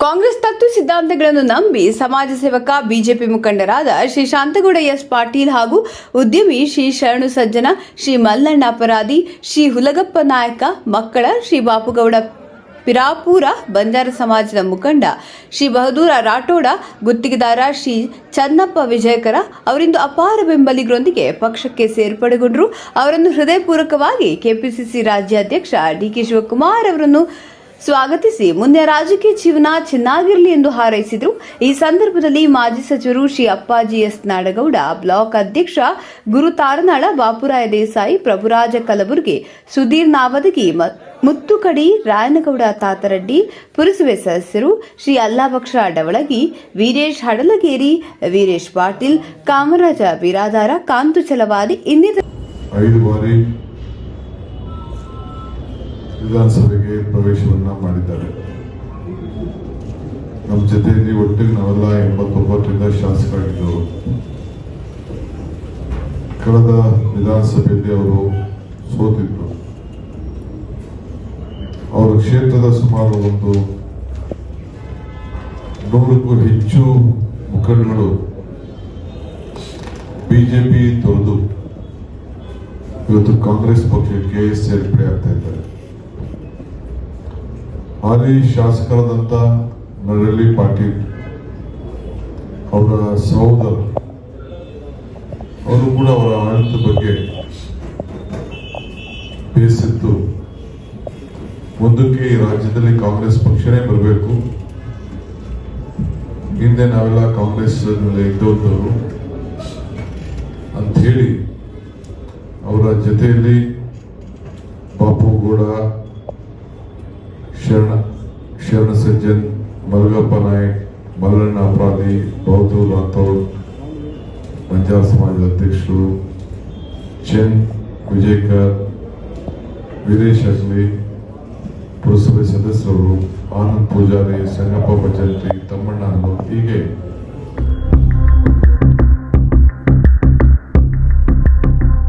ಕಾಂಗ್ರೆಸ್ ತತ್ವ ಸಿದ್ಧಾಂತಗಳನ್ನು ನಂಬಿ ಸಮಾಜ ಸೇವಕ ಬಿಜೆಪಿ ಮುಖಂಡರಾದ ಶ್ರೀ ಶಾಂತಗೌಡ ಎಸ್ ಪಾಟೀಲ್ ಹಾಗೂ ಉದ್ಯಮಿ ಶ್ರೀ ಶರಣು ಸಜ್ಜನ, ಶ್ರೀ ಮಲ್ಲಣ್ಣ ಅಪರಾಧಿ, ಶ್ರೀ ಹುಲಗಪ್ಪ ನಾಯಕ ಮಕ್ಕಳ, ಶ್ರೀ ಬಾಪುಗೌಡ ಪಿರಾಪೂರ, ಬಂಜಾರ ಸಮಾಜದ ಮುಖಂಡ ಶ್ರೀ ಬಹದ್ದೂರ ರಾಠೋಡ, ಗುತ್ತಿಗೆದಾರ ಶ್ರೀ ಚನ್ನಪ್ಪ ವಿಜಯಕರ ಅವರಿಂದು ಅಪಾರ ಬೆಂಬಲಿಗರೊಂದಿಗೆ ಪಕ್ಷಕ್ಕೆ ಸೇರ್ಪಡೆಗೊಂಡರು. ಅವರನ್ನು ಹೃದಯಪೂರ್ವಕವಾಗಿ ಕೆಪಿಸಿಸಿ ರಾಜ್ಯಾಧ್ಯಕ್ಷ ಡಿಕೆ ಶಿವಕುಮಾರ್ ಅವರನ್ನು ಸ್ವಾಗತಿಸಿ ಮುಂದೆ ರಾಜಕೀಯ ಜೀವನ ಚೆನ್ನಾಗಿರಲಿ ಎಂದು ಹಾರೈಸಿದರು. ಈ ಸಂದರ್ಭದಲ್ಲಿ ಮಾಜಿ ಸಚಿವರು ಶ್ರೀ ಅಪ್ಪಾಜಿ ಎಸ್ ನಾಡಗೌಡ, ಬ್ಲಾಕ್ ಅಧ್ಯಕ್ಷ ಗುರು ತಾರನಾಳ, ಬಾಪುರಾಯ ದೇಸಾಯಿ, ಪ್ರಭುರಾಜ ಕಲಬುರ್ಗಿ, ಸುಧೀರ್ ನಾವದಗಿ, ಮುತ್ತುಕಡಿ, ರಾಯನಗೌಡ ತಾತರಡ್ಡಿ, ಪುರಸಭೆ ಸದಸ್ಯರು ಶ್ರೀ ಅಲ್ಲಾಬಕ್ಷ ಡವಳಗಿ, ವೀರೇಶ್ ಹಡಲಗೇರಿ, ವೀರೇಶ್ ಪಾಟೀಲ್, ಕಾಮರಾಜ ಬಿರಾದಾರ, ಕಾಂತು ಚಲವಾದಿ ಇನ್ನಿತರ 5 ಬಾರಿ ವಿಧಾನಸಭೆಗೆ ಪ್ರವೇಶವನ್ನ ಮಾಡಿದ್ದಾರೆ. ನಮ್ಮ ಜೊತೆಯಲ್ಲಿ ಒಟ್ಟಿಗೆ ನಾವೆಲ್ಲ 89ರಿಂದ ಶಾಸಕರಾಗಿದ್ದರು. ಕಳೆದ ವಿಧಾನಸಭೆಯಲ್ಲಿ ಅವರು ಸೋತಿದ್ರು. ಅವರ ಕ್ಷೇತ್ರದ ಸುಮಾರು 100ಕ್ಕೂ ಹೆಚ್ಚು ಮುಖಂಡಗಳು ಬಿಜೆಪಿ ತೊರೆದು ಇವತ್ತು ಕಾಂಗ್ರೆಸ್ ಪಕ್ಷಕ್ಕೆ ಸೇರ್ಪಡೆ ಆಗ್ತಾ ಇದ್ದಾರೆ. ಹಾಲಿ ಶಾಸಕರಾದಂಥ ನರಹಳ್ಳಿ ಪಾಟೀಲ್ ಅವರ ಸಹೋದರ ಅವರು ಕೂಡ ಅವರ ಆಡಳಿತದ ಬಗ್ಗೆ ಬೇಸತ್ತು ಮುಂದಕ್ಕೆ ಈ ರಾಜ್ಯದಲ್ಲಿ ಕಾಂಗ್ರೆಸ್ ಪಕ್ಷನೇ ಬರಬೇಕು, ಹಿಂದೆ ನಾವೆಲ್ಲ ಕಾಂಗ್ರೆಸ್ ಇದ್ದವರು ಅಂತ ಹೇಳಿ ಅವರ ಜೊತೆಯಲ್ಲಿ ಬಾಪುಗೌಡ, ಶರಣ ಸಜ್ಜನ್, ಮಲಗಪ್ಪ ನಾಯಕ್, ಮಲ್ಲಣ್ಣ ಅಪರಾಧಿ, ಬಹದ್ದೂರ್ ರಾಥೋಡ್, ಬಂಜಾರ ಸಮಾಜದ ಅಧ್ಯಕ್ಷರು ಚೆನ್ ವಿಜಯಕರ್, ವೀರೇಶ್ ಅಗ್ಲಿ, ಪುರಸಭೆ ಸದಸ್ಯರು ಆನಂದ್ ಪೂಜಾರಿ, ಸಂಗಪ್ಪ ಭಜಂತ್ರಿ, ತಮ್ಮಣ್ಣ, ಹೀಗೆ